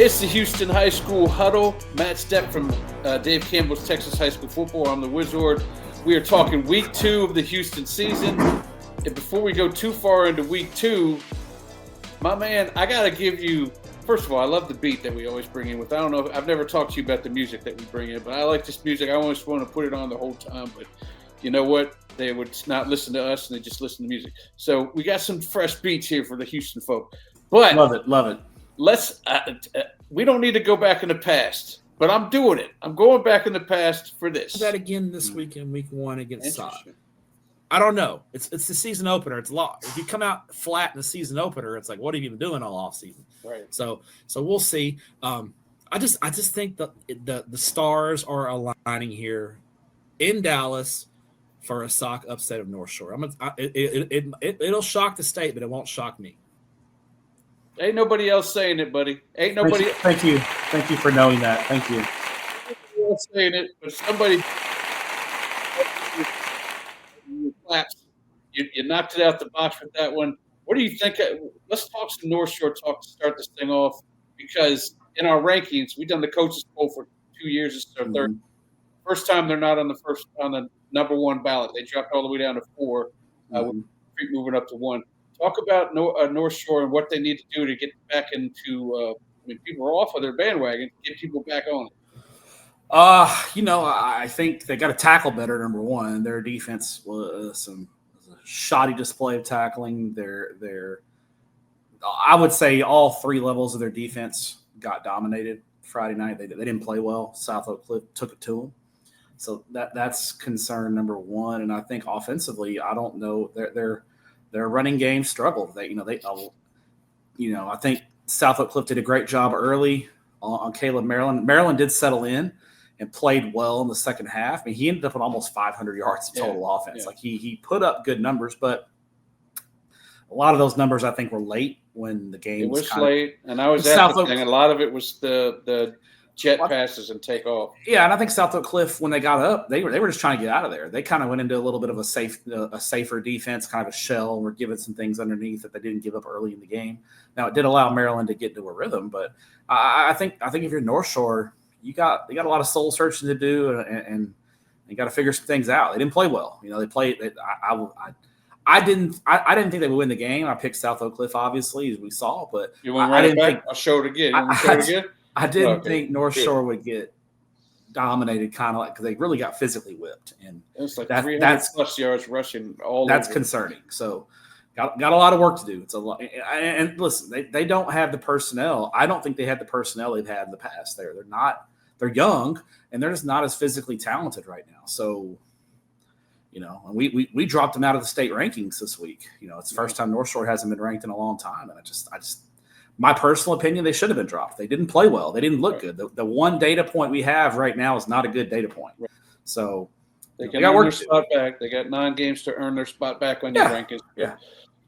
It's the Houston High School Huddle. Matt Stepp from Dave Campbell's Texas High School Football. I'm the Wizard. We are talking week 2 of the Houston season. And before we go too far into week 2, my man, I got to give you, first of all, I love the beat that we always bring in with. I don't know, I've never talked to you about the music that we bring in, but I like this music. I always want to put it on the whole time, but you know what? They would not listen to us and they just listen to music. So we got some fresh beats here for the Houston folk. But love it. Let's we don't need to go back in the past, but I'm doing it. I'm going back in the past for this. That again this week in week 1 against Stepp. I don't know. It's the season opener. It's a lot. If you come out flat in the season opener, it's like, what have you been doing all off season? Right. So we'll see. I just think that the stars are aligning here in Dallas for a sock upset of North Shore. It'll shock the state, but it won't shock me. Ain't nobody else saying it, buddy. Ain't nobody. Thank you for knowing that. Thank you. Nobody else saying it, but somebody. You knocked it out the box with that one. What do you think? Let's talk some North Shore talk to start this thing off, because in our rankings, we've done the coaches poll for 2 years. This is our third. First time they're not on the number 1 ballot. They dropped all the way down to 4, moving up to 1. Talk about North Shore and what they need to do to get back into. People are off of their bandwagon. Get people back on it. I think they got to tackle better. Number 1, their defense was a shoddy display of tackling. I would say all 3 levels of their defense got dominated Friday night. They didn't play well. South Oak Cliff took it to them. So that's concern number 1. And I think offensively, I don't know, their running game struggled. I think South Oak Cliff did a great job early on Caleb Maryland. Maryland did settle in and played well in the second half. I mean, he ended up with almost 500 yards of total offense. Yeah. Like he put up good numbers, but a lot of those numbers I think were late when the game was late. And I was at the thing. A lot of it was the jet passes and take off. Yeah, and I think South Oak Cliff, when they got up, they were just trying to get out of there. They kind of went into a little bit of a safer defense, kind of a shell, and were giving some things underneath that they didn't give up early in the game. Now, it did allow Maryland to get into a rhythm, but I think if you're North Shore, you got a lot of soul searching to do, and you got to figure some things out. They didn't play well. They played. I didn't think they would win the game. I picked South Oak Cliff, obviously, as we saw, but you want to run it back? I'll show it again. I didn't think North Shore would get dominated, kind of like, because they really got physically whipped, and it's like 300+ yards rushing. That's concerning. So. Got a lot of work to do. It's a lot, and listen, they don't have the personnel. I don't think they had the personnel they've had in the past. They're young, and they're just not as physically talented right now. So, and we dropped them out of the state rankings this week. It's the first time North Shore hasn't been ranked in a long time, and I just, my personal opinion, they should have been dropped. They didn't play well. They didn't look good. The one data point we have right now is not a good data point. So. They got their spot back. They got 9 games to earn their spot back on your rankings. Yeah.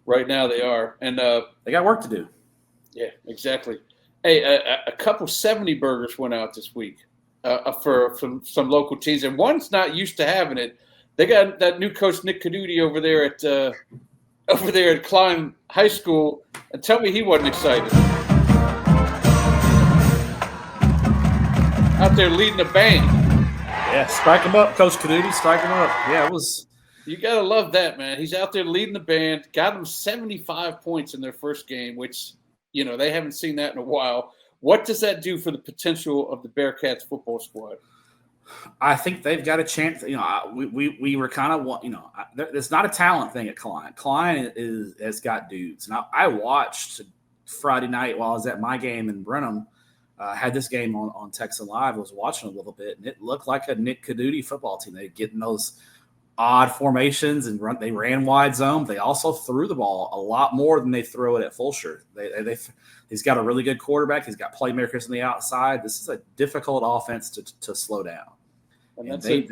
Right now they are. And they got work to do. Yeah, exactly. Hey, a couple 70 burgers went out this week from some local teams. And one's not used to having it. They got that new coach, Nick Caduti, over there at Klein High School. And tell me he wasn't excited. Out there leading the band. Yeah, strike him up, Coach Caduti. Strike him up. Yeah, it was. You got to love that, man. He's out there leading the band. Got them 75 points in their first game, which, they haven't seen that in a while. What does that do for the potential of the Bearcats football squad? I think they've got a chance. We were kind of, it's not a talent thing at Klein. Klein has got dudes. Now, I watched Friday night while I was at my game in Brenham. Had this game on Texan Live. I was watching a little bit, and it looked like a Nick Caduti football team. They get in those odd formations and they ran wide zone. They also threw the ball a lot more than they throw it at Fulshear. He's got a really good quarterback. He's got playmakers on the outside. This is a difficult offense to slow down. And they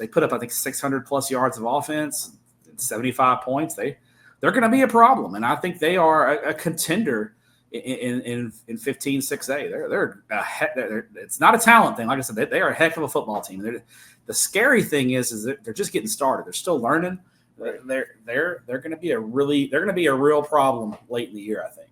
put up, I think, 600+ yards of offense, 75 points. They're going to be a problem, and I think they are a contender in 15 6A. It's not a talent thing. Like I said, they are a heck of a football team. The scary thing is that they're just getting started. They're still learning. They're going to be a real problem late in the year, I think.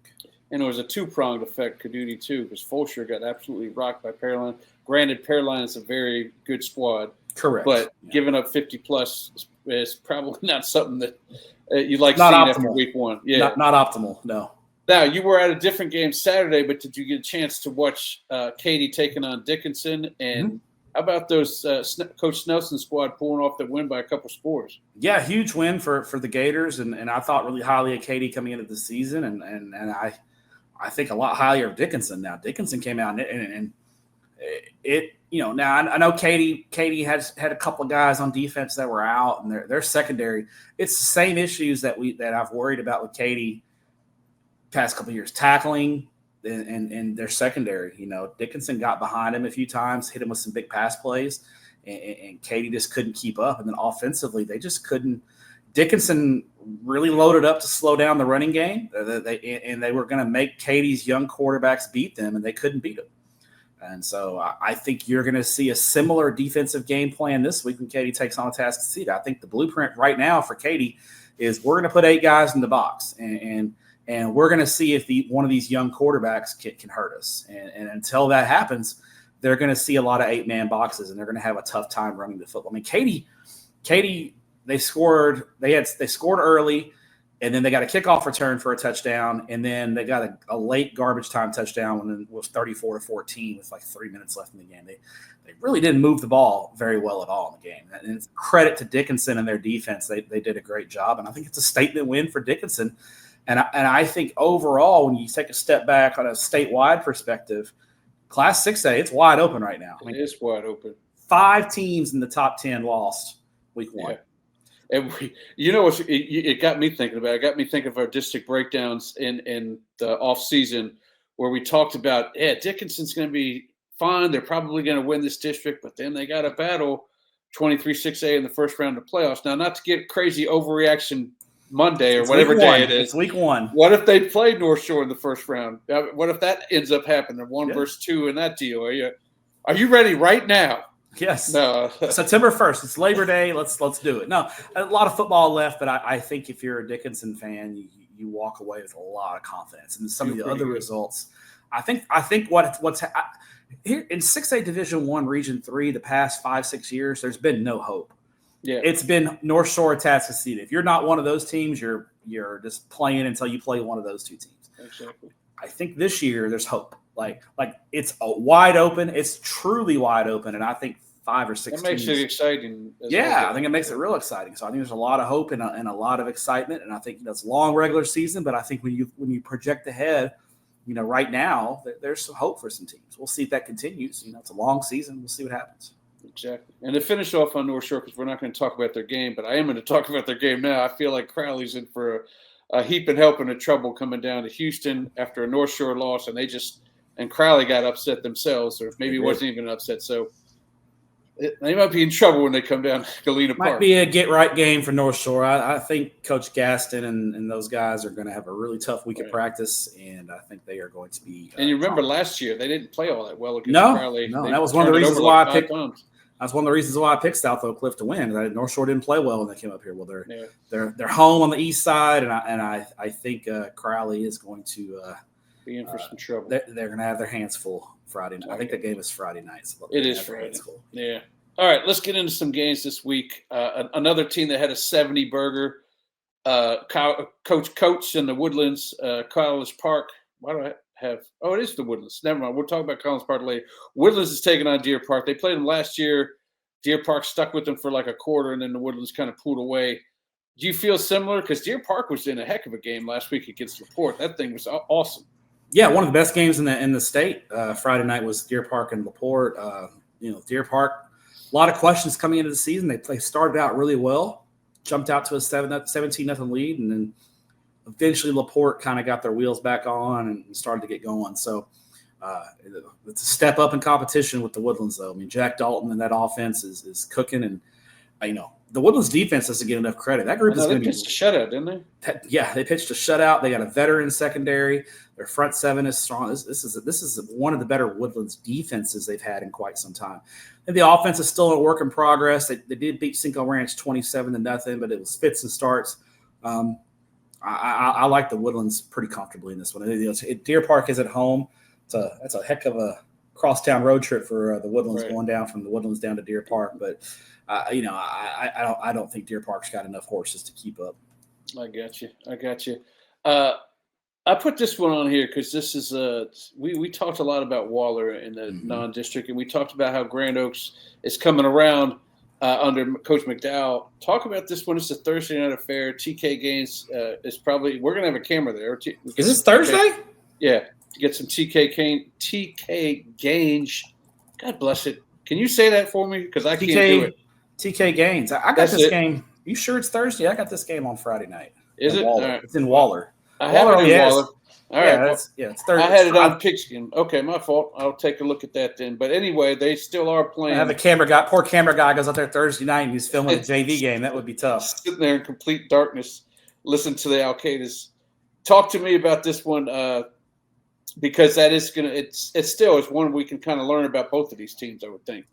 And it was a two-pronged effect, Caduti, too, because Fulcher got absolutely rocked by Pearline. Granted, Pearline is a very good squad. Correct. But giving up 50-plus is probably not something that you like not seeing optimal. after week one. Yeah, not optimal, no. Now, you were at a different game Saturday, but did you get a chance to watch Katy taking on Dickinson? And how about those Coach Snelson's squad pulling off the win by a couple scores? Yeah, huge win for the Gators, and I thought really highly of Katy coming into the season, and I think a lot higher of Dickinson now. Dickinson came out and it now I know Katy has had a couple of guys on defense that were out, and their secondary. It's the same issues that I've worried about with Katy past couple of years, tackling and their secondary. Dickinson got behind him a few times, hit him with some big pass plays, and Katy just couldn't keep up. And then offensively, they just couldn't. Dickinson really loaded up to slow down the running game, and they were going to make Katy's young quarterbacks beat them, and they couldn't beat them. And so I think you're going to see a similar defensive game plan this week when Katy takes on Atascocita. I think the blueprint right now for Katy is we're going to put 8 guys in the box, and we're going to see if one of these young quarterbacks can hurt us. And until that happens, they're going to see a lot of 8-man boxes, and they're going to have a tough time running the football. I mean, Katy, they scored early, and then they got a kickoff return for a touchdown, and then they got a late garbage time touchdown when it was 34-14 with like 3 minutes left in the game. They really didn't move the ball very well at all in the game. And it's credit to Dickinson and their defense. They did a great job, and I think it's a statement win for Dickinson. And I think overall, when you take a step back on a statewide perspective, Class 6A, it's wide open right now. It is wide open. 5 teams in the top 10 lost week 1. Yeah. And it got me thinking about it. It got me thinking of our district breakdowns in the off season where we talked about, Dickinson's going to be fine. They're probably going to win this district, but then they got to battle 23-6A in the first round of playoffs. Now, not to get crazy overreaction Monday or whatever day it is. It's week 1. What if they played North Shore in the first round? What if that ends up happening? 1 versus 2 in that deal. Are you ready right now? Yes. No. September 1st. It's Labor Day. Let's do it. No, a lot of football left, but I think if you're a Dickinson fan, you walk away with a lot of confidence. And some of the other results, I think what's here in 6A Division I Region 3 the past 5-6 years, there's been no hope. Yeah. It's been North Shore, Atascocita. If you're not one of those teams, you're just playing until you play one of those 2 teams. Exactly. I think this year there's hope. Like it's a wide open. It's truly wide open, and I think 5 or 6 that makes teams. it exciting. Yeah, I think it makes it real exciting. So I think there's a lot of hope and a lot of excitement, and I think it's a long regular season. But I think when you project ahead, right now there's some hope for some teams. We'll see if that continues. It's a long season. We'll see what happens. Exactly. And to finish off on North Shore, because we're not going to talk about their game, but I am going to talk about their game now. I feel like Crowley's in for a heap and helping of trouble coming down to Houston after a North Shore loss, and Crowley got upset themselves, or maybe it wasn't even upset. So they might be in trouble when they come down to Galena Park. Might be a get-right game for North Shore. I think Coach Gaston and those guys are going to have a really tough week of practice, and I think they are going to be and you remember last year, they didn't play all that well against Crowley. No, that was one of the reasons why I picked – that's one of the reasons why I picked South Oak Cliff to win. North Shore didn't play well when they came up here. Well, they're home on the east side, and I think Crowley is going to be in for some trouble. They're going to have their hands full Friday night. I think the game is Friday night. So it is Friday. Yeah. All right, let's get into some games this week. Another team that had a 70 burger. Coach in the Woodlands, College Park. Why do I have? Oh, it is the Woodlands. Never mind. We'll talk about Collins Park later. Woodlands is taking on Deer Park. They played them last year. Deer Park stuck with them for like a quarter, and then the Woodlands kind of pulled away. Do you feel similar? Because Deer Park was in a heck of a game last week against LaPorte. That thing was awesome. Yeah, one of the best games in the state. Friday night was Deer Park and LaPorte. Deer Park, a lot of questions coming into the season. They started out really well, jumped out to a 17-0 lead, and then eventually LaPorte kind of got their wheels back on and started to get going. So it's a step up in competition with the Woodlands, though. I mean, Jack Dalton and that offense is cooking, and the Woodlands defense doesn't get enough credit. That group is going to be pitched a shutout, didn't they? Yeah, they pitched a shutout. They got a veteran secondary. Their front seven is strong. This is one of the better Woodlands defenses they've had in quite some time. And the offense is still a work in progress. They did beat Cinco Ranch 27-0, but it was fits and starts. I like the Woodlands pretty comfortably in this one. Deer Park is at home. That's a heck of a crosstown road trip for the Woodlands, going down from the Woodlands down to Deer Park. But I don't think Deer Park's got enough horses to keep up. I got you. I put this one on here because this is we talked a lot about Waller in the non-district, and we talked about how Grand Oaks is coming around under Coach McDowell. Talk about this one. It's a Thursday night affair. TK Gaines is probably – we're going to have a camera there. Is this Thursday? Yeah. To get some TK Gaines. God bless it. Can you say that for me? Because I can't do it. TK Gaines. I got this game. You sure it's Thursday? I got this game on Friday night. Is it? All right. It's in Waller. I have it in Waller. All right. It's Thursday. I had it on Pigskin. Okay, my fault. I'll take a look at that then. But anyway, they still are playing. I have a camera guy. Poor camera guy goes out there Thursday night and he's filming a JV game. That would be tough. Sitting there in complete darkness, listen to the Alcaides. Talk to me about this one because that is gonna. It's one we can kind of learn about both of these teams. I would think.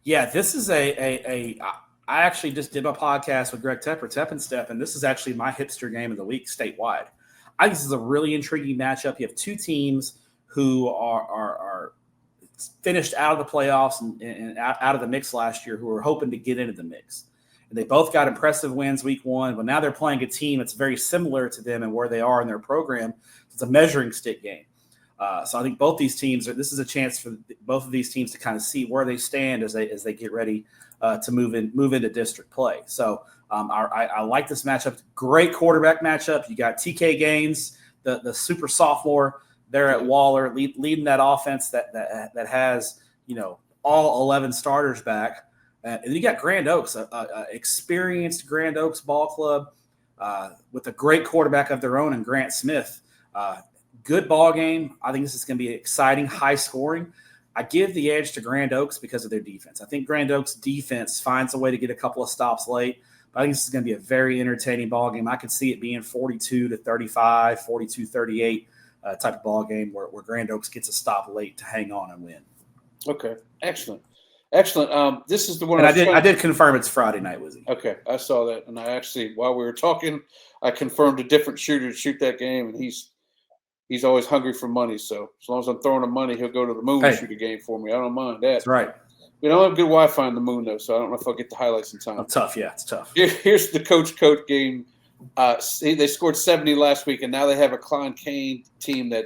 Yeah, this is I actually just did my podcast with Greg Tepper, Stepp and Stepp, and this is actually my hipster game of the week statewide. I think this is a really intriguing matchup. You have two teams who are finished out of the playoffs and out of the mix last year who are hoping to get into the mix. And they both got impressive wins week one, but now they're playing a team that's very similar to them and where they are in their program. It's a measuring stick game. So I think both these teams this is a chance for both of these teams to kind of see where they stand as they get ready to move into district play. So I like this matchup. Great quarterback matchup. You got TK Gaines, the super sophomore there at Waller, leading that offense that has all 11 starters back. And then you got Grand Oaks, a experienced Grand Oaks ball club with a great quarterback of their own in Grant Smith. Good ball game. I think this is going to be exciting, high scoring. I give the edge to Grand Oaks because of their defense. I think Grand Oaks' defense finds a way to get a couple of stops late. But I think this is going to be a very entertaining ball game. I could see it being 42-35, 42-38 type of ball game where Grand Oaks gets a stop late to hang on and win. Okay, excellent. This is the one. And I did confirm it's Friday night, Wizzy. Okay, I saw that, and I actually, while we were talking, I confirmed a different shooter to shoot that game, and he's always hungry for money. So as long as I'm throwing him money, he'll go to the moon and shoot a game for me. I don't mind that. That's right. We don't have good Wi-Fi on the moon, though, so I don't know if I'll get the highlights in time. It's tough. Yeah, it's tough. Here's the coach game. They scored 70 last week, and now they have a Klein Kane team that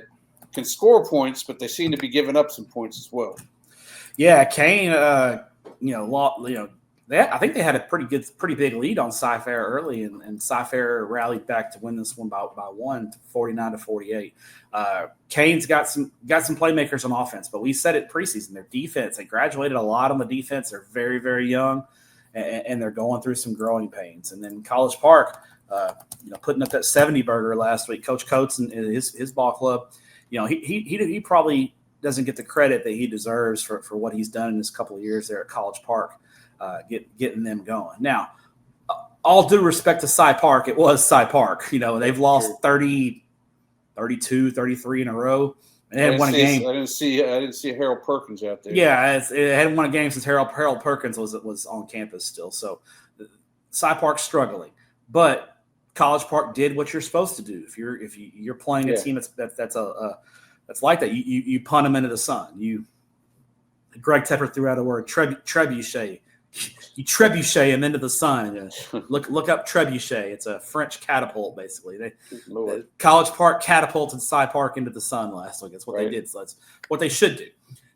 can score points, but they seem to be giving up some points as well. Yeah, Kane, I think they had a pretty big lead on Cy-Fair early, and Cy-Fair rallied back to win this one by one, 49-48. Kane's got some playmakers on offense, but we said it preseason. Their defense, they graduated a lot on the defense. They're very, very young, and they're going through some growing pains. And then College Park, putting up that 70 burger last week. Coach Coates and his ball club, he probably doesn't get the credit that he deserves for what he's done in this couple of years there at College Park. Getting them going. Now, all due respect to Cy Park, it was Cy Park. They've lost 30, 32, 33 in a row. And they hadn't won a game. I didn't see Harold Perkins out there. Yeah, it hadn't won a game since Harold Perkins was on campus still. So Cy Park's struggling. But College Park did what you're supposed to do. If you're playing a team that's like that, you punt them into the sun. Greg Tepper threw out a word, trebuchet. You trebuchet him into the sun. Look up trebuchet. It's a French catapult, basically. College Park catapulted Cy Park into the sun last week. That's what they did. So that's what they should do.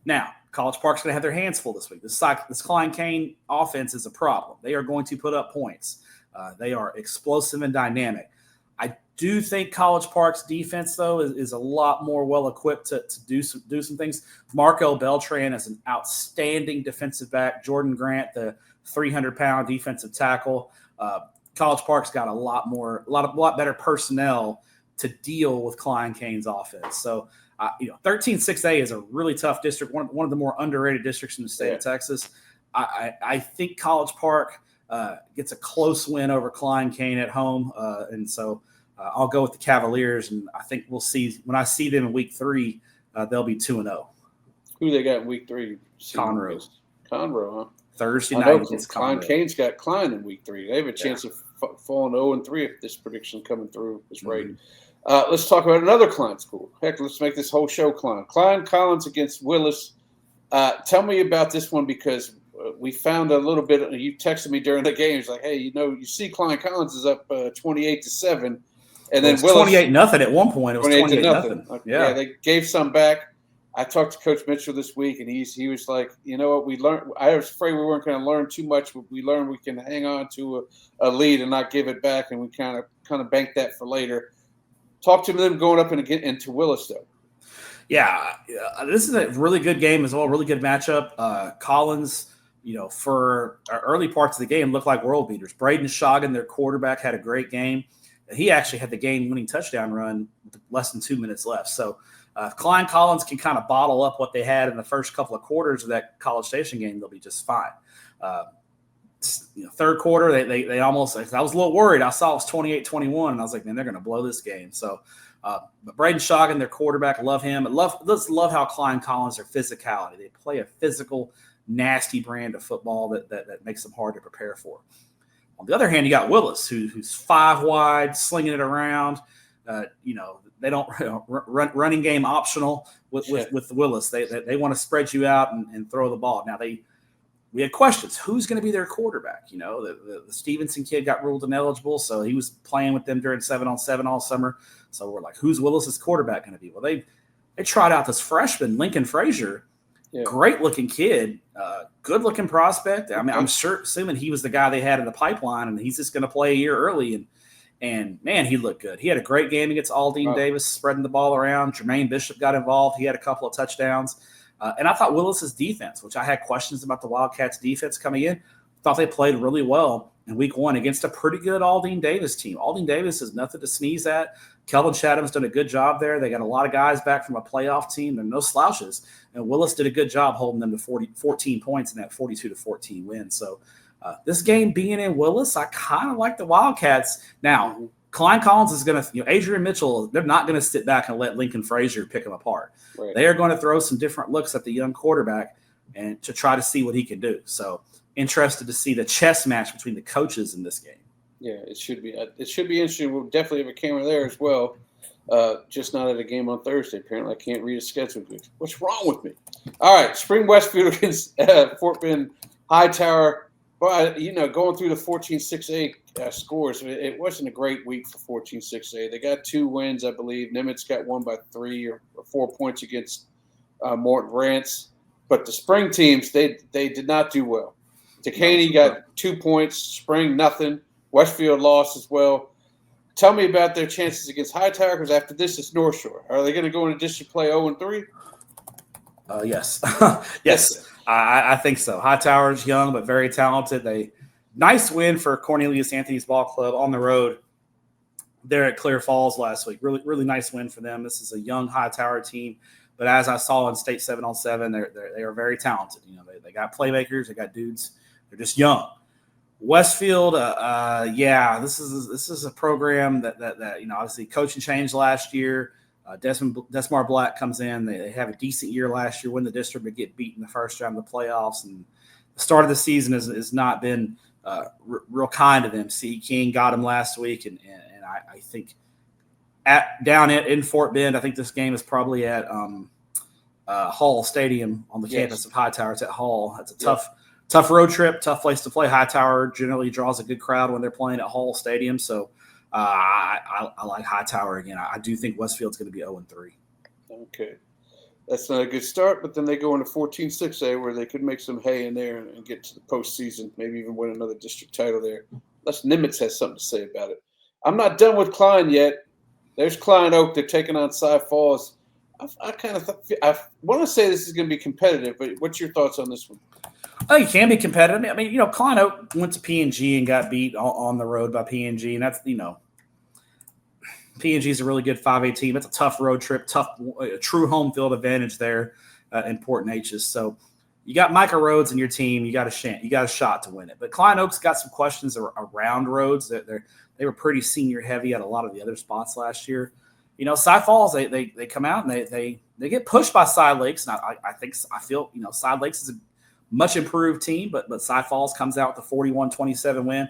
Now, College Park's going to have their hands full this week. This Klein Kane offense is a problem. They are going to put up points. They are explosive and dynamic. I do think College Park's defense, though, is a lot more well-equipped to do some things. Marco Beltran is an outstanding defensive back. Jordan Grant, the 300-pound defensive tackle. College Park's got a lot better personnel to deal with Klein Kane's offense. So, 13-6A is a really tough district, one of the more underrated districts in the state of Texas. I think College Park gets a close win over Klein Kane at home, and so I'll go with the Cavaliers, and I think we'll see when I see them in week 3, they'll be 2-0. Who they got in week 3? Conroe, huh? Thursday night against Klein Conroe. Kane's got Klein in week 3. They have a chance of falling 0-3 if this prediction coming through is right. Let's talk about another Klein school. Heck, let's make this whole show Klein. Klein Collins against Willis. Tell me about this one because we found a little bit. You texted me during the game. It's like, hey, you see Klein Collins is up 28-7. And then Willis 28-0 at one point. It was 28-0. Yeah, they gave some back. I talked to Coach Mitchell this week, and he was like, you know what, we learned. I was afraid we weren't going to learn too much, but we learned we can hang on to a lead and not give it back, and we kind of banked that for later. Talk to them going up and get into Willis though. Yeah, this is a really good game as well. Really good matchup. Collins, for early parts of the game, looked like world beaters. Braden Scoggin, their quarterback, had a great game. He actually had the game-winning touchdown run with less than 2 minutes left. So if Klein Collins can kind of bottle up what they had in the first couple of quarters of that College Station game, they'll be just fine. Third quarter, they almost – I was a little worried. I saw it was 28-21, and I was like, man, they're going to blow this game. So but Braden Scoggin, their quarterback, love him. Let's love how Klein Collins, their physicality. They play a physical, nasty brand of football that makes them hard to prepare for. On the other hand, you got Willis, who's 5 wide, slinging it around. They don't running game optional with Willis. They want to spread you out and throw the ball. Now we had questions. Who's going to be their quarterback? The Stevenson kid got ruled ineligible, so he was playing with them during 7-on-7 all summer. So we're like, who's Willis's quarterback going to be? Well, they tried out this freshman, Lincoln Frazier. Yeah. Great looking kid, good looking prospect. I mean, I'm assuming he was the guy they had in the pipeline, and he's just going to play a year early. And man, he looked good. He had a great game against Aldine Davis, spreading the ball around. Jermaine Bishop got involved. He had a couple of touchdowns. And I thought Willis's defense, which I had questions about the Wildcats' defense coming in, thought they played really well in week 1 against a pretty good Aldine Davis team. Aldine Davis is nothing to sneeze at. Kelvin Chatham's done a good job there. They got a lot of guys back from a playoff team. They're no slouches. And Willis did a good job holding them to 14 points in that 42-14 win. So this game being in Willis, I kind of like the Wildcats. Now, Klein Collins is going to, Adrian Mitchell, they're not going to sit back and let Lincoln Frazier pick them apart. Right. They are going to throw some different looks at the young quarterback and to try to see what he can do. So interested to see the chess match between the coaches in this game. Yeah, it should be. It should be interesting. We'll definitely have a camera there as well. Just not at a game on Thursday. Apparently, I can't read a schedule. What's wrong with me? All right, Spring Westfield against Fort Bend Hightower. Well, going through the 14-6A scores, it wasn't a great week for 14-6A. They got 2 wins, I believe. Nimitz got one by 3 or 4 points against Morton Rance. But the spring teams, they did not do well. Decaney got 2 points. Spring, nothing. Westfield lost as well. Tell me about their chances against Hightower, because after this, it's North Shore. Are they going to go into district play 0-3? Yes. Yes, I think so. Hightower's young but very talented. Nice win for Cornelius Anthony's Ball Club on the road there at Clear Falls last week. Really, really nice win for them. This is a young Hightower team, but as I saw in state 7-on-7, they are very talented. They got playmakers, they got dudes. They're just young. Westfield, this is a program that obviously coaching changed last year. Desmar Black comes in. They have a decent year last year, win the district, but get beat in the first round of the playoffs. And the start of the season has not been real kind to them. C. King got them last week, and I think down in Fort Bend, I think this game is probably at Hall Stadium on the campus of Hightower. It's at Hall. It's a tough road trip, tough place to play. Hightower generally draws a good crowd when they're playing at Hall Stadium. So I like Hightower again. I do think Westfield's going to be 0-3. Okay. That's not a good start, but then they go into 14-6A where they could make some hay in there and get to the postseason, maybe even win another district title there. Unless Nimitz has something to say about it. I'm not done with Klein yet. There's Klein Oak. They're taking on Cy Falls. I want to say this is going to be competitive, but what's your thoughts on this one? I think it can be competitive. I mean, Klein Oak went to P&G and got beat on the road by P&G, and that's, P&G is a really good 5A team. It's a tough road trip, a true home field advantage there in Port Neches. So you got Micah Rhodes in your team. You got a shot to win it. But Klein Oak's got some questions around Rhodes. They were pretty senior heavy at a lot of the other spots last year. Cy Falls, they come out and they get pushed by Side Lakes. And I feel Side Lakes is a much improved team, but Cy Falls comes out with a 41-27 win.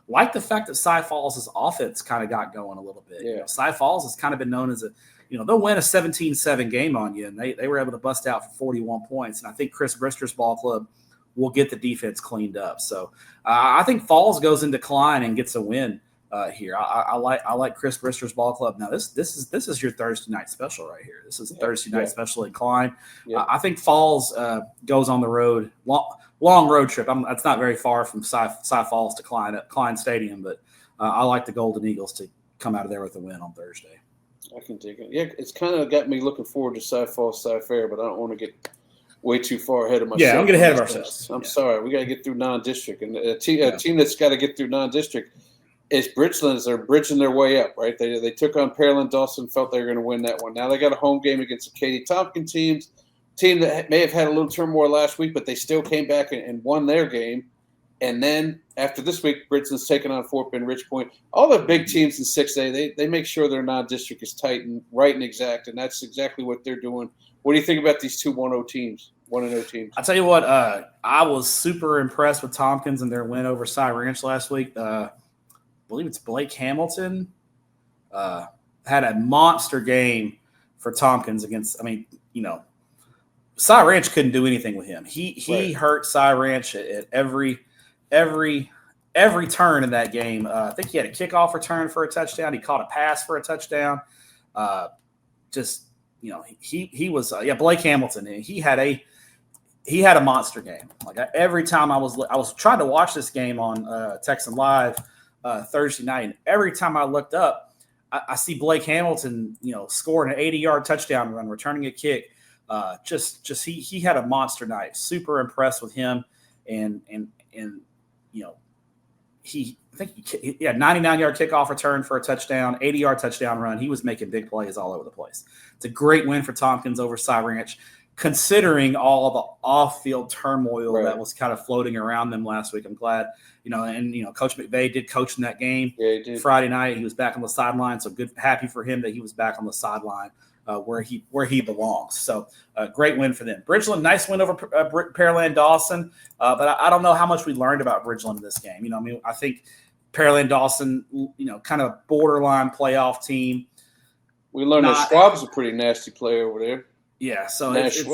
like the fact that Cy Falls' offense kind of got going a little bit. Yeah. Cy Falls has kind of been known as they'll win a 17-7 game on you, and they were able to bust out for 41 points. And I think Chris Brister's ball club will get the defense cleaned up. So I think Falls goes into Klein and gets a win here. I like Chris Brister's ball club. Now this is your Thursday night special right here. This is Thursday night special in Klein. I think Falls goes on the road, long road trip. That's not very far from Cy Falls to Klein Stadium, but I like the Golden Eagles to come out of there with a win on Thursday. I can dig it. Yeah, it's kind of got me looking forward to Cy Falls, Cy Fair, but I don't want to get way too far ahead of myself. Yeah, I'm getting ahead of ourselves. I'm sorry. We got to get through non-district. And a team that's got to get through non-district is Bridgeland. They're bridging their way up, right? They took on Pearland Dawson, felt they were going to win that one. Now they got a home game against the Katy Tompkins team that may have had a little turmoil last week, but they still came back and won their game. And then after this week, Bridgeland's taking on Fort Bend Rich Point. All the big teams in 6A, they make sure their non-district is tight and right and exact, and that's exactly what they're doing. What do you think about these two 1-0 teams? 1-0 teams. I'll tell you what, I was super impressed with Tompkins and their win over Cy Ranch last week. I believe it's Blake Hamilton had a monster game for Tompkins against, Cy Ranch couldn't do anything with him. He hurt Cy Ranch at every turn in that game. I think he had a kickoff return for a touchdown. He caught a pass for a touchdown. He was Blake Hamilton. He had a monster game. Like every time I was trying to watch this game on Texan Live Thursday night, and every time I looked up, I see Blake Hamilton, scoring an 80-yard touchdown run, returning a kick. He had a monster night. Super impressed with him, and he 99-yard kickoff return for a touchdown, 80-yard touchdown run. He was making big plays all over the place. It's a great win for Tompkins over Cy Ranch, considering all the off-field turmoil that was kind of floating around them last week. I'm glad, Coach McVay did coach in that game. Yeah, he did. Friday night, he was back on the sideline, so happy for him that he was back on the sideline where he belongs. So great win for them. Bridgeland, nice win over Pearland Dawson, but I don't know how much we learned about Bridgeland in this game. I think Pearland Dawson, kind of borderline playoff team. We learned that Schwab's a pretty nasty player over there. Yeah, so I just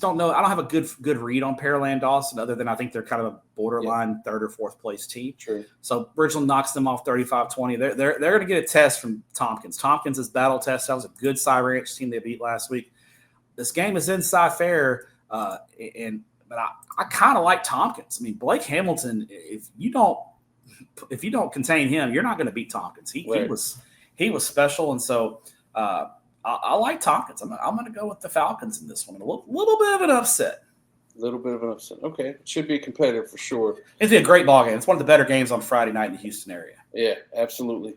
don't know. I don't have a good read on Pearland Dawson other than I think they're kind of a borderline third or fourth place team. True. So Bridgeland knocks them off 35-20. They're going to get a test from Tompkins. Tompkins is battle test. That was a good Cy Ranch team they beat last week. This game is in Cy Fair, but I kind of like Tompkins. Blake Hamilton. If you don't contain him, you're not going to beat Tompkins. He was special, and so. I like Tompkins. I'm going to go with the Falcons in this one. A little bit of an upset. Okay. It should be competitive for sure. It's a great ball game. It's one of the better games on Friday night in the Houston area. Yeah, absolutely.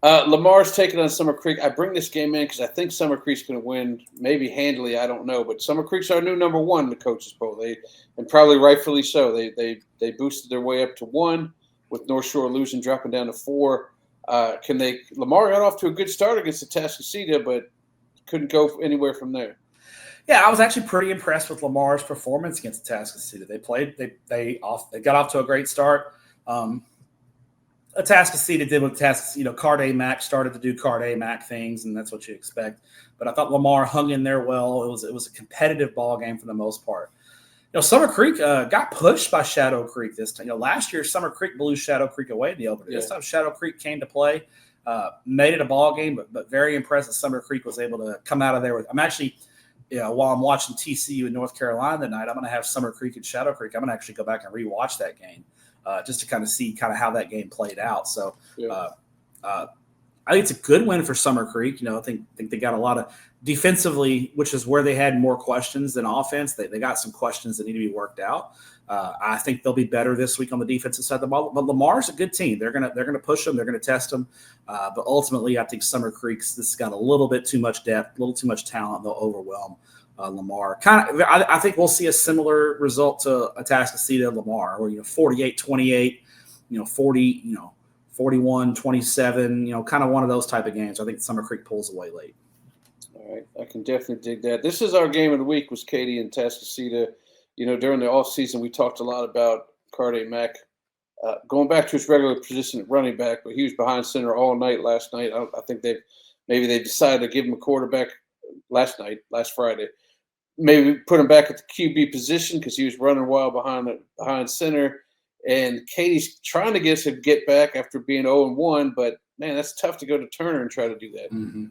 Lamar's taking on Summer Creek. I bring this game in because I think Summer Creek's going to win, maybe handily. I don't know. But Summer Creek's our new number one in the coaches poll. And probably rightfully so. They boosted their way up to 1 with North Shore losing, dropping down to 4. Lamar got off to a good start against Atascocita, but couldn't go anywhere from there. Yeah, I was actually pretty impressed with Lamar's performance against Atascocita. They got off to a great start. Atascocita did what Card Mac started to do Card Mac things, and that's what you expect. But I thought Lamar hung in there well. It was a competitive ball game for the most part. Summer Creek got pushed by Shadow Creek this time. Last year Summer Creek blew Shadow Creek away in the opener. This time Shadow Creek came to play. Made it a ball game, but very impressed that Summer Creek was able to come out of there with. I'm actually, while I'm watching TCU in North Carolina tonight, I'm going to have Summer Creek and Shadow Creek. I'm going to actually go back and rewatch that game just to kind of see how that game played out. So I think it's a good win for Summer Creek. I think they got a lot of defensively, which is where they had more questions than offense. They got some questions that need to be worked out. I think they'll be better this week on the defensive side of the ball. But Lamar's a good team. They're gonna push them. They're gonna test them. But ultimately, I think Summer Creek's this has got a little bit too much depth, a little too much talent. They'll overwhelm Lamar. I think we'll see a similar result to Atascocita Lamar, where 48-28, 40, 41-27, kind of one of those type of games. I think Summer Creek pulls away late. All right, I can definitely dig that. This is our game of the week was Katy and Atascocita. During the off season, we talked a lot about Card Mac going back to his regular position at running back, but he was behind center all night last night. I think they decided to give him a quarterback last Friday. Maybe put him back at the QB position because he was running wild behind center. And Katy's trying to get him to get back after being 0-1, but man, that's tough to go to Turner and try to do that. Mm-hmm.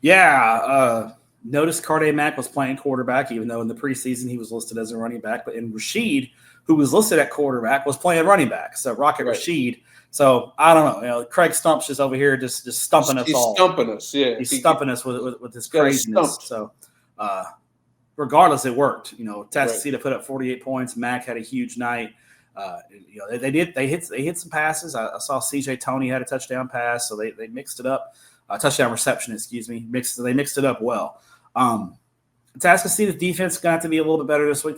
Yeah. Notice Carday Mack was playing quarterback, even though in the preseason he was listed as a running back. But in Rashid, who was listed at quarterback, was playing running back. So Rocket Rashid. So I don't know. Craig Stump's just over here just stumping us all. He's stumping us, yeah. He's stumping us with his craziness. So regardless, it worked. Atascocita put up 48 points. Mack had a huge night. They hit some passes. I saw CJ Toney had a touchdown pass, so they mixed it up. Touchdown reception, excuse me. They mixed it up well. Atascocita's defense got to be a little bit better this week.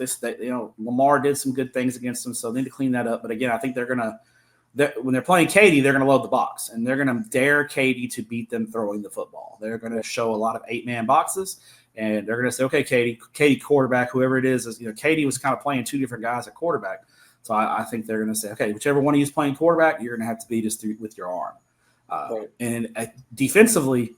Lamar did some good things against them, so they need to clean that up. But again, I think when they're playing Katy, they're gonna load the box and they're gonna dare Katy to beat them throwing the football. They're gonna show a lot of 8-man boxes. And they're going to say, okay, Katy quarterback, whoever it is Katy was kind of playing two different guys at quarterback. So I think they're going to say, okay, whichever one of you is playing quarterback, you're going to have to beat us with your arm. And defensively,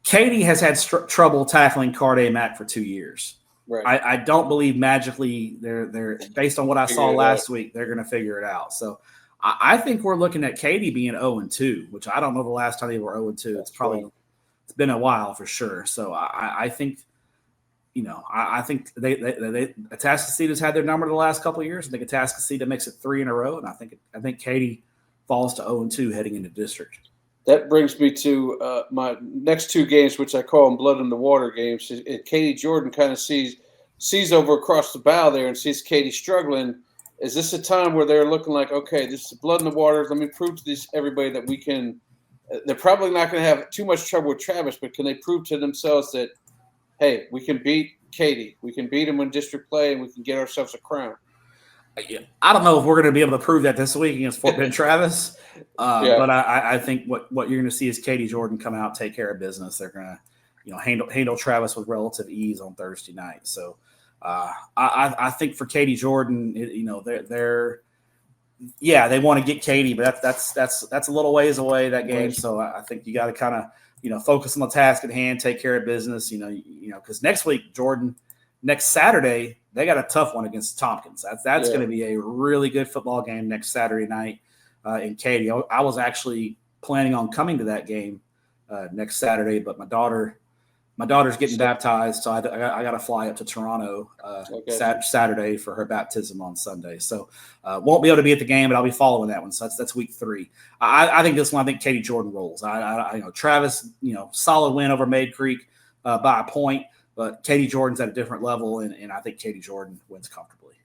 Katy has had trouble tackling Carday Mack for 2 years. Right. I don't believe magically they're based on what I saw last week, they're going to figure it out. So I think we're looking at Katy being 0-2, which I don't know the last time they were 0-2. It's been a while for sure. So I think, I think they Atascocita's had their number the last couple of years. I think Atascocita makes it 3 in a row, and I think Katy falls to 0-2 heading into district. That brings me to my next two games, which I call them blood in the water games. Katy Jordan kind of sees over across the bow there and sees Katy struggling. Is this a time where they're looking like, okay, this is blood in the water. Let me prove to everybody that we can. They're probably not going to have too much trouble with Travis, but can they prove to themselves that, hey, we can beat Katy, we can beat them in district play, and we can get ourselves a crown? I don't know if we're going to be able to prove that this week against Fort Bend Travis, but I think what you're going to see is Katy Jordan come out, take care of business. They're going to handle Travis with relative ease on Thursday night. So I think for Katy Jordan, they want to get Katy, but that's a little ways away, that game. Right. So I think you got to kind of focus on the task at hand, take care of business. Because next week, Jordan, next Saturday, they got a tough one against Tompkins. That's going to be a really good football game next Saturday night in Katy. I was actually planning on coming to that game next Saturday, but my daughter's getting baptized, so I got to fly up to Toronto Saturday for her baptism on Sunday. So won't be able to be at the game, but I'll be following that one. So that's week 3. I think this one, I think Katy Jordan rolls. Travis, solid win over Maid Creek by a point, but Katy Jordan's at a different level, and I think Katy Jordan wins comfortably.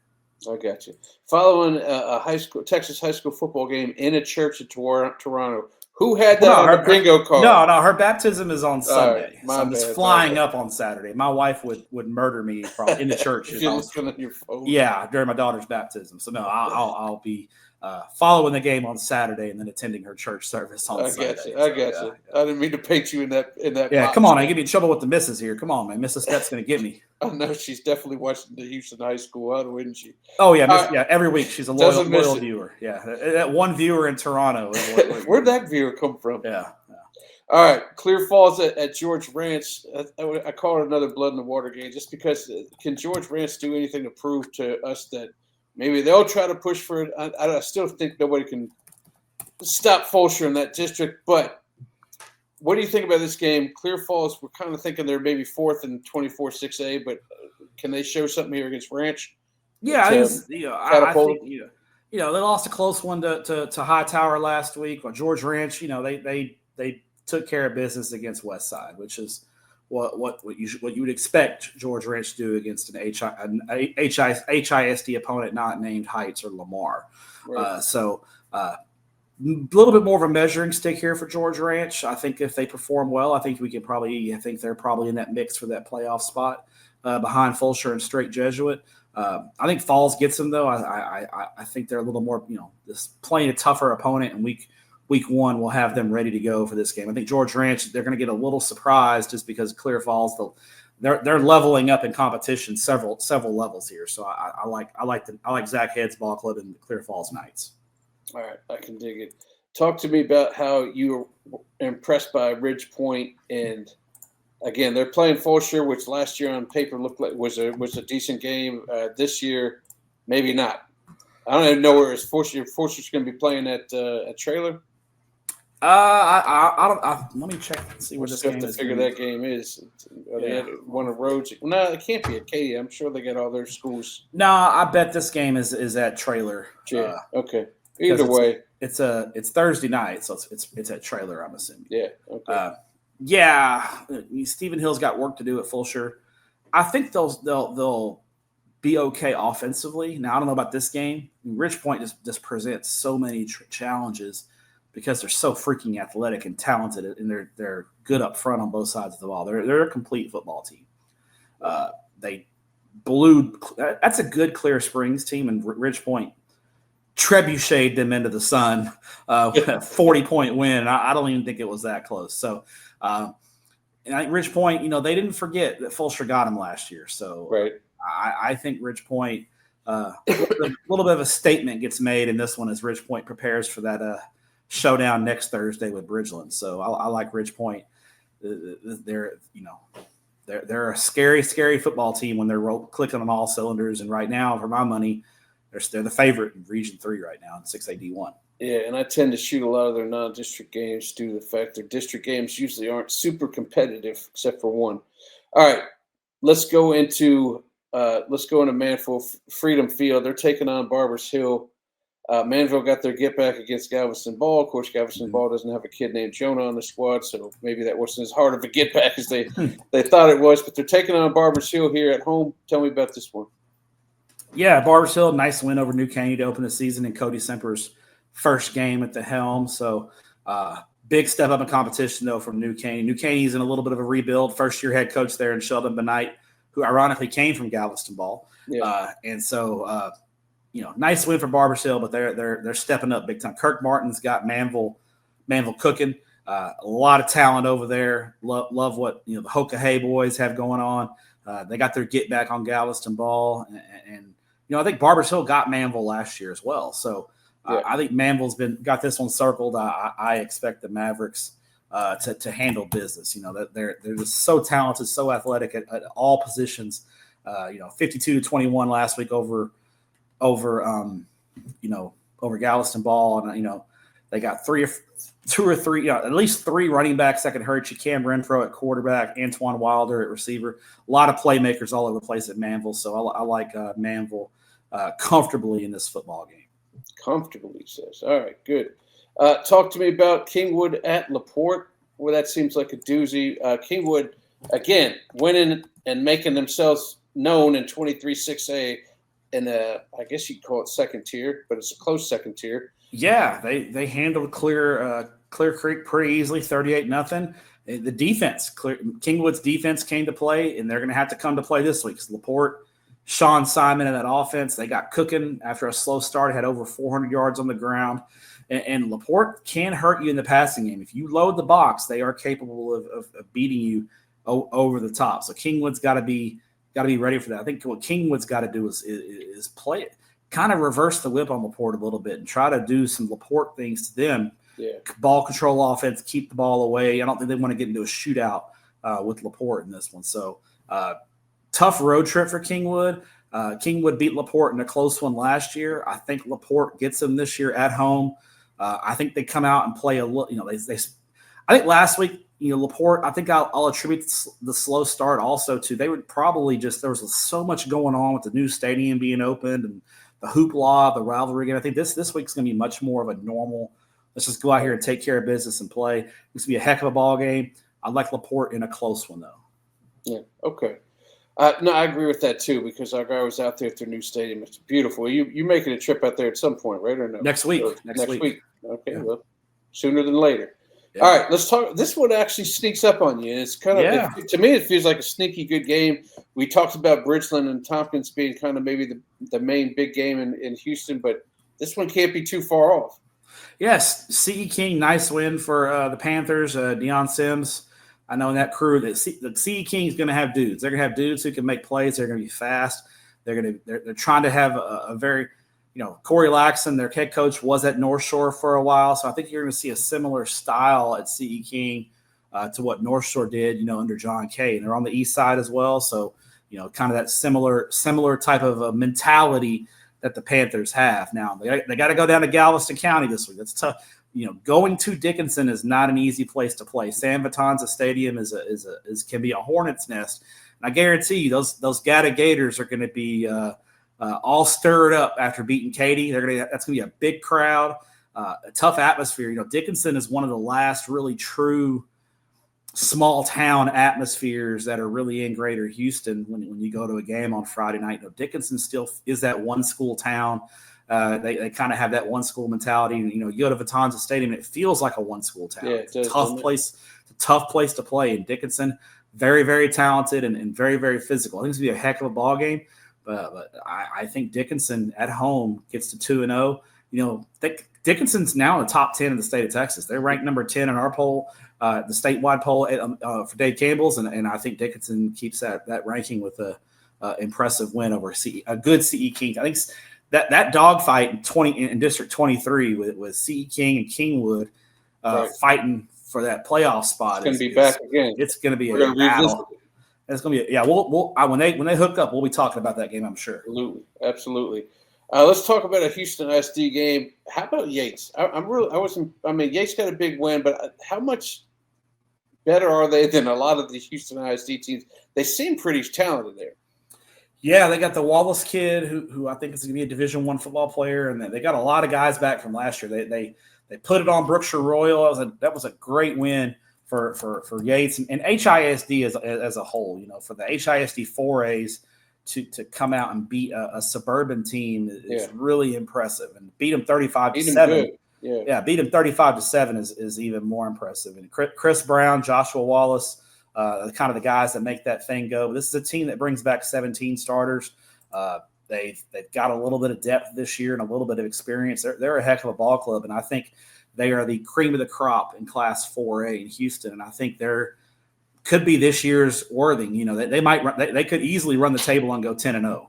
I got you. Following a Texas high school football game in a church in Toronto. Who had that on the bingo card? No, her baptism is on Sunday. Right, so I'm just flying up on Saturday. My wife would murder me in the church. During my daughter's baptism. So no, I'll be following the game on Saturday and then attending her church service on Sunday. I got you. I didn't mean to paint you in that. Yeah, box. Come on, I get me in trouble with the missus here. Come on, man, Mrs. Stepp's going to get me. I know she's definitely watching the Houston High School Huddle, isn't she? Oh yeah, every week she's a loyal viewer. Yeah, that one viewer in Toronto. Where'd that viewer come from? Yeah. All right, Clear Falls at George Ranch. I call it another blood in the water game, just because can George Ranch do anything to prove to us that maybe they'll try to push for it? I still think nobody can stop Fulsher in that district, but. What do you think about this game? Clear Falls, we're kind of thinking they're maybe 4th and 24 6A, but can they show something here against Ranch? Yeah, I think they lost a close one to Hightower last week. Well, George Ranch, they took care of business against Westside, which is what you would expect George Ranch to do against an HISD opponent not named Heights or Lamar. Right. A little bit more of a measuring stick here for George Ranch. I think if they perform well, I think they're probably in that mix for that playoff spot behind Fulsher and Straight Jesuit. I think Falls gets them though. I think they're a little more, just playing a tougher opponent, and week 1 will have them ready to go for this game. I think George Ranch, they're going to get a little surprised just because Clear Falls, they're leveling up in competition several levels here. So I like Zach Head's ball club and the Clear Falls Knights. All right, I can dig it. Talk to me about how you were impressed by Ridge Point, and again, they're playing Fulshire, which last year on paper looked like was a decent game. This year, maybe not. I don't even know where it's Fulshire. Fulshire's going to be playing at Trailer. Let me check and see where this We'll game have to is. figure that game is. They had one of Rhodes. No, it can't be at Katy. I'm sure they got all their schools. No, I bet this game is at Trailer. Yeah. Okay. Either way, it's Thursday night, so it's at Trailer. I'm assuming. Yeah. Okay. Stephen Hill's got work to do at Fulshire. I think they'll be okay offensively. Now I don't know about this game. Ridge Point just presents so many challenges because they're so freaking athletic and talented, and they're good up front on both sides of the ball. They're a complete football team. They blew. That's a good Clear Springs team, and Ridge Point trebucheted them into the sun with a 40-point win. I don't even think it was that close. So, and I think Ridge Point, they didn't forget that Fulshire got them last year. So, right. I think Ridge Point, a little bit of a statement gets made in this one as Ridge Point prepares for that showdown next Thursday with Bridgeland. So I like Ridge Point. They're a scary, scary football team when they're clicking on all cylinders. And right now, for my money, they're the favorite in Region 3 right now in 6A D1. Yeah, and I tend to shoot a lot of their non-district games due to the fact their district games usually aren't super competitive, except for one. All right, let's go into Manville Freedom Field. They're taking on Barbers Hill. Manville got their get back against Galveston Ball. Of course, Galveston Ball doesn't have a kid named Jonah on the squad, so maybe that wasn't as hard of a get back as they thought it was. But they're taking on Barbers Hill here at home. Tell me about this one. Yeah, Barbers Hill, nice win over New Caney to open the season in Cody Semper's first game at the helm. So big step up in competition, though, from New Caney. New Caney's in a little bit of a rebuild. First-year head coach there in Sheldon Benight, who ironically came from Galveston Ball. Yeah. And so, nice win for Barbers Hill, but they're stepping up big time. Kirk Martin's got Manville cooking. A lot of talent over there. Love what the Hoka Hay boys have going on. They got their get back on Galveston Ball, and I think Barbers Hill got Manville last year as well. So I think Manville's got this one circled. I expect the Mavericks to handle business. That they're just so talented, so athletic at all positions. 52-21 last week over Galveston Ball, and they got two or three, at least three running backs that can hurt you. Cam Renfro at quarterback, Antoine Wilder at receiver. A lot of playmakers all over the place at Manville. So I like Manville comfortably in this football game. Comfortably, he says. All right, good. Talk to me about Kingwood at LaPorte. Well, that seems like a doozy. Kingwood, again, winning and making themselves known in 23-6A. And I guess you'd call it second tier, but it's a close second tier. Yeah, they handled Clear Creek pretty easily, 38-0. The defense, Kingwood's defense came to play, and they're going to have to come to play this week. LaPorte, Sean Simon in that offense, they got cooking after a slow start, had over 400 yards on the ground. And LaPorte can hurt you in the passing game. If you load the box, they are capable of beating you over the top. So Kingwood's got to be ready for that. I think what Kingwood's got to do is play it, kind of reverse the whip on LaPorte a little bit and try to do some LaPorte things to them. Yeah. Ball control offense, keep the ball away. I don't think they want to get into a shootout with LaPorte in this one. So tough road trip for Kingwood. Kingwood beat LaPorte in a close one last year. I think LaPorte gets them this year at home. I think they come out and play a little. I think last week, LaPorte. I think I'll attribute the slow start also to they would probably there was so much going on with the new stadium being opened and the hoopla, the rivalry game. I think this week's going to be much more of a normal. Let's just go out here and take care of business and play. It's going to be a heck of a ball game. I like LaPorte in a close one though. Yeah. Okay. No, I agree with that too because our guy was out there at their new stadium. It's beautiful. You making a trip out there at some point, right or no? Next week. Next week. Okay. Yeah. Well, sooner than later. Yeah. All right, let's talk. This one actually sneaks up on you. It's kind of to me, it feels like a sneaky good game. We talked about Bridgeland and Tompkins being kind of maybe the main big game in Houston, but this one can't be too far off. Yes, C.E. King, nice win for the Panthers. Deion Sims, I know in that crew that the C.E. King is going to have dudes. They're going to have dudes who can make plays. They're going to be fast. They're trying to have a very Corey Laxon, their head coach, was at North Shore for a while. So I think you're going to see a similar style at CE King to what North Shore did, under John Kay. And they're on the east side as well. So, kind of that similar type of a mentality that the Panthers have. Now, they got to go down to Galveston County this week. That's tough. Going to Dickinson is not an easy place to play. San Vitanza Stadium can be a hornet's nest. And I guarantee you those Gata Gators are going to be all stirred up after beating Katy. That's going to be a big crowd, a tough atmosphere. Dickinson is one of the last really true small town atmospheres that are really in Greater Houston. When you go to a game on Friday night, Dickinson still is that one school town. They kind of have that one school mentality. You go to Vitanza Stadium, and it feels like a one school town. Yeah, it's a tough place to play. And Dickinson, very, very talented and very, very physical. I think it's going to be a heck of a ball game. But I think Dickinson at home gets to 2-0. Dickinson's now in the top 10 in the state of Texas. They're ranked number 10 in our poll, the statewide poll for Dave Campbell's, and I think Dickinson keeps that ranking with a impressive win over a good CE King. I think that dogfight in District 23 with CE King and Kingwood fighting for that playoff spot. It's going to be back again. It's going to be a battle. It's going to be when they hook up, we'll be talking about that game, I'm sure. Absolutely. Let's talk about a Houston ISD game. How about Yates? Yates got a big win, but how much better are they than a lot of the Houston ISD teams? They seem pretty talented there. Yeah, they got the Wallace kid who I think is going to be a Division I football player, and they got a lot of guys back from last year. They put it on Brookshire Royal. That was a great win for Yates and HISD as a whole. For the HISD 4As to come out and beat a suburban team is really impressive, and beat them 35-7. Beat them 35-7 is even more impressive. And Chris Brown, Joshua Wallace, kind of the guys that make that thing go. This is a team that brings back 17 starters. They've got a little bit of depth this year and a little bit of experience. They're a heck of a ball club, and I think they are the cream of the crop in Class 4A in Houston, and I think could be this year's Worthing. They could easily run the table and go 10-0,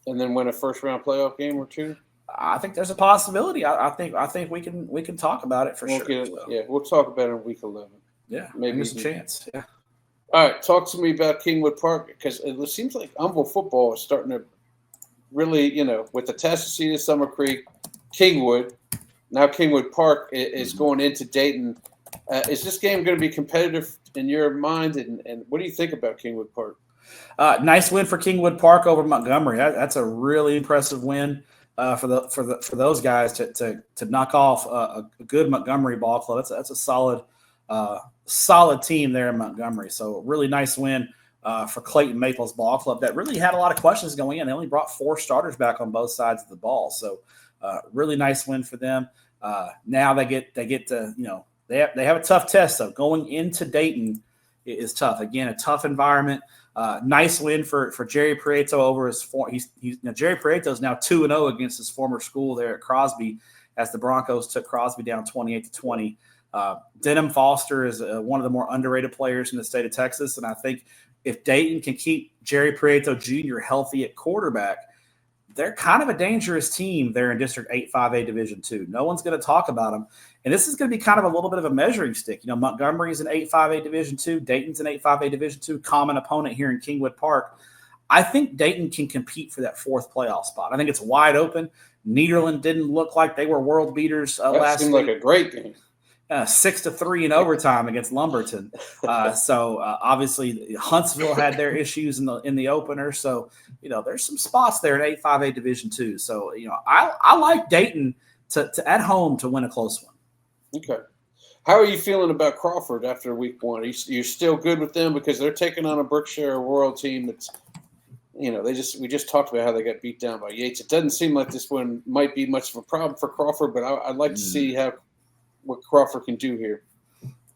and then win a first round playoff game or two. I think there's a possibility. I think we can talk about it for sure. We'll talk about it in week 11. Yeah, maybe there's a chance. Yeah. All right, talk to me about Kingwood Park, because it seems like Humble football is starting to really, with the Atascocita, Summer Creek, Kingwood. Now Kingwood Park is going into Dayton. Is this game going to be competitive in your mind? And what do you think about Kingwood Park? Nice win for Kingwood Park over Montgomery. That's a really impressive win for those guys to knock off a good Montgomery ball club. That's a solid team there in Montgomery. So really nice win for Clayton Maples ball club that really had a lot of questions going in. They only brought 4 starters back on both sides of the ball. So really nice win for them. Now they get to, they have a tough test though. Going into Dayton is tough. Again, a tough environment. Nice win for Jerry Prieto over his Jerry Prieto is now 2-0 against his former school there at Crosby, as the Broncos took Crosby down 28-20. Denham Foster is one of the more underrated players in the state of Texas, and I think if Dayton can keep Jerry Prieto Jr. healthy at quarterback, they're kind of a dangerous team there in District 8 5A Division II. No one's going to talk about them. And this is going to be kind of a little bit of a measuring stick. Montgomery's an 8 5A Division II. Dayton's an 8 5A Division II, common opponent here in Kingwood Park. I think Dayton can compete for that 4th playoff spot. I think it's wide open. Nederland didn't look like they were world beaters last week. That seemed like a great game. 6-3 in overtime against Lumberton. Obviously Huntsville had their issues in the opener. So, there's some spots there at 8-5A Division II. So, I like Dayton to at home to win a close one. Okay. How are you feeling about Crawford after week 1? You're still good with them because they're taking on a Berkshire World team that's, we just talked about how they got beat down by Yates. It doesn't seem like this one might be much of a problem for Crawford, but I'd like to see what Crawford can do here.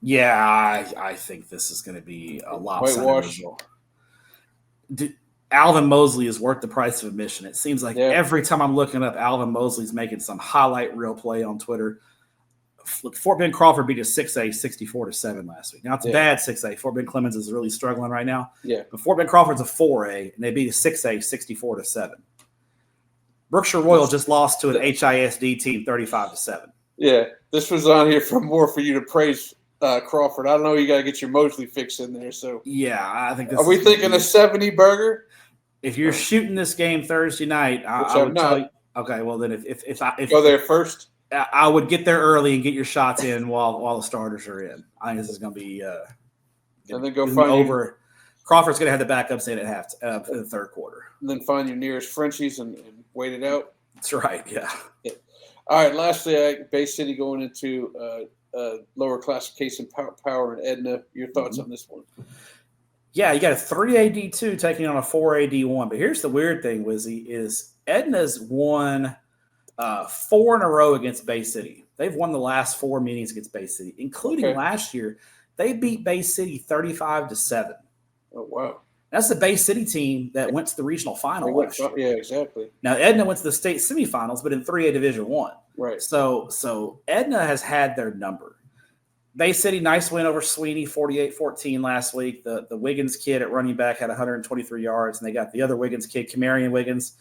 Yeah, I think this is going to be a lopsided. Alvin Mosley is worth the price of admission. It seems like every time I'm looking up, Alvin Mosley's making some highlight reel play on Twitter. Fort Bend Crawford beat a 6A 64-7 last week. Now it's a bad 6A. Fort Bend Clemens is really struggling right now. Yeah. But Fort Bend Crawford's a 4A, and they beat a 6A 64-7. Brookshire Royal just lost to an HISD team 35-7. Yeah, this was on here for you to praise Crawford. I don't know. You got to get your Mosley fix in there. So yeah, I think this. Are we thinking a 70 burger? If you're shooting this game Thursday night, I would tell you. Okay, well then, if go there first, I would get there early and get your shots in while the starters are in. I think this is going to be. And then go find over. Crawford's going to have the backups in at in the third quarter. And then find your nearest Frenchies and wait it out. That's right. Yeah. All right. Lastly, Bay City going into lower classification power and Edna. Your thoughts on this one? Yeah, you got a 3AD2 taking on a 4AD1. But here's the weird thing, Wizzy, is Edna's won 4 in a row against Bay City. They've won the last 4 meetings against Bay City, including last year. They beat Bay City 35-7. Oh, wow. That's the Bay City team that went to the regional final last year. Yeah, exactly. Now, Edna went to the state semifinals, but in 3A Division I. Right. So Edna has had their number. Bay City, nice win over Sweeney, 48-14 last week. The Wiggins kid at running back had 123 yards, and they got the other Wiggins kid, Camarian Wiggins.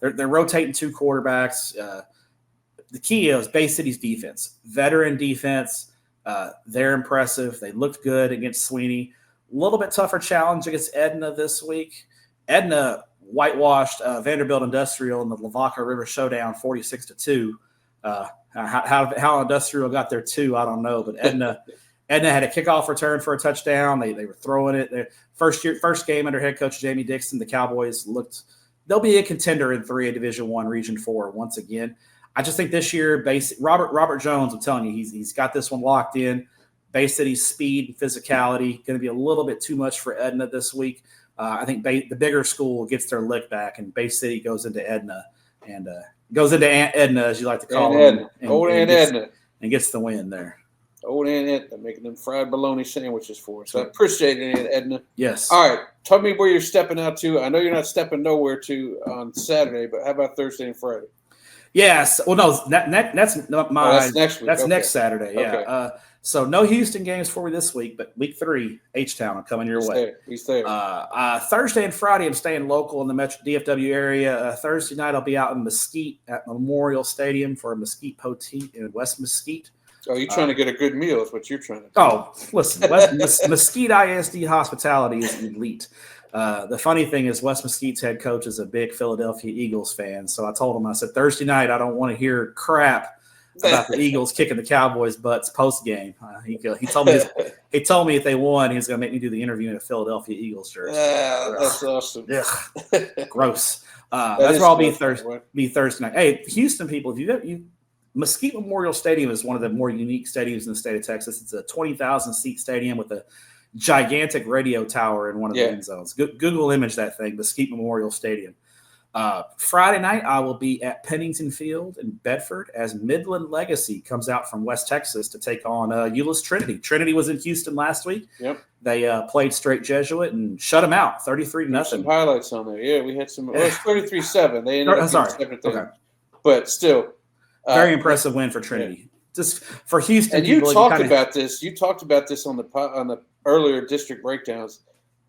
They're rotating 2 quarterbacks. The key is Bay City's defense. Veteran defense. They're impressive. They looked good against Sweeney. A little bit tougher challenge against Edna this week. Edna whitewashed Vanderbilt Industrial in the Lavaca River Showdown 46-2. How Industrial got there too, I don't know. But Edna had a kickoff return for a touchdown. They were throwing it. Their first game under head coach Jamie Dixon, the Cowboys they'll be a contender in 3A Division I Region 4 once again. I just think this year, Robert Jones, I'm telling you, he's got this one locked in. Bay City's speed and physicality going to be a little bit too much for Edna this week. I think the bigger school gets their lick back, and Bay City goes into Edna and goes into Aunt Edna, as you like to call it. Edna. And gets the win there. Old Aunt Edna making them fried bologna sandwiches for us. So I appreciate it, Aunt Edna. Yes. All right. Tell me where you're stepping out to. I know you're not stepping nowhere to on Saturday, but how about Thursday and Friday? Yes. Well, no, that's that's next week. That's next Saturday. Yeah. Okay. So no Houston games for me this week, but week 3, H-Town, I'm coming your way. He's there. Thursday and Friday, I'm staying local in the Metro DFW area. Thursday night, I'll be out in Mesquite at Memorial Stadium for a Mesquite Poteet in West Mesquite. Oh, you're trying to get a good meal is what you're trying to do. Oh, listen, Mesquite ISD hospitality is elite. The funny thing is West Mesquite's head coach is a big Philadelphia Eagles fan. So I told him, I said, Thursday night, I don't want to hear crap about the Eagles kicking the Cowboys' butts post game. He told me if they won, he was going to make me do the interview in a Philadelphia Eagles jersey. Yeah, that's awesome. Gross. That's where I'll be Thursday night. Hey, Houston people, if Mesquite Memorial Stadium is one of the more unique stadiums in the state of Texas. It's a 20,000 seat stadium with a gigantic radio tower in one of the end zones. Google image that thing, Mesquite Memorial Stadium. Friday night, I will be at Pennington Field in Bedford as Midland Legacy comes out from West Texas to take on Euless Trinity. Trinity was in Houston last week. Yep. They played straight Jesuit and shut them out, 33-0. Some highlights on there. Yeah, we had some. Well, it's 33-7. They ended up 7-3. Okay. But still. Very impressive win for Trinity. Just for Houston. And you talked about this. You talked about this on the earlier district breakdowns.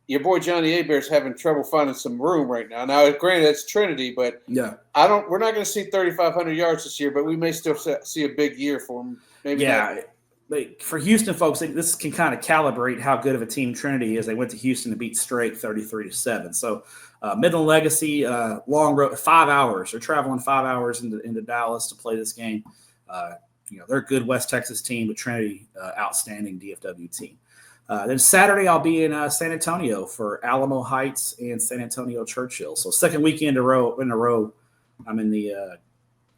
Your boy Johnny Abear's having trouble finding some room right now. Now, granted, it's Trinity, but yeah, we're not going to see 3,500 yards this year, but we may still see a big year for him. Maybe for Houston folks, this can kind of calibrate how good of a team Trinity is. They went to Houston to beat straight 33-7. So Midland Legacy, long road, 5 hours. They're traveling 5 hours into Dallas to play this game. They're a good West Texas team, but Trinity, outstanding DFW team. Then Saturday, I'll be in San Antonio for Alamo Heights and San Antonio Churchill. So second weekend in a row, I'm in the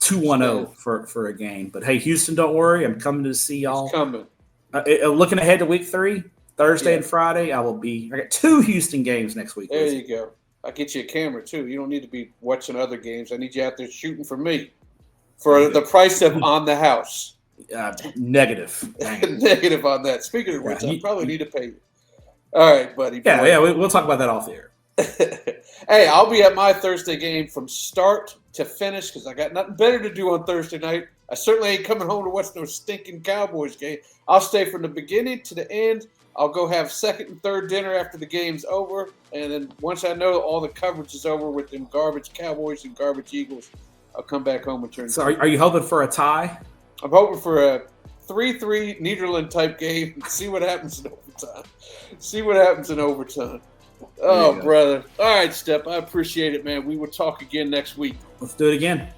2-1-0 for a game. But hey, Houston, don't worry. I'm coming to see y'all. It's coming. Looking ahead to week 3, Thursday and Friday, I got 2 Houston games next week. There you go. I'll get you a camera, too. You don't need to be watching other games. I need you out there shooting for me for the price of on the house. Negative. Negative on that. Speaking of which, I probably need to pay you. All right, buddy. Yeah, we'll talk about that off the air. Hey, I'll be at my Thursday game from start to finish because I got nothing better to do on Thursday night. I certainly ain't coming home to watch no stinking Cowboys game. I'll stay from the beginning to the end. I'll go have second and third dinner after the game's over. And then once I know all the coverage is over with them garbage Cowboys and garbage Eagles, I'll come back home and turn. So are you hoping for a tie? I'm hoping for a 3-3 Nederland type game. See what happens in overtime. Oh, brother. All right, Stepp. I appreciate it, man. We will talk again next week. Let's do it again.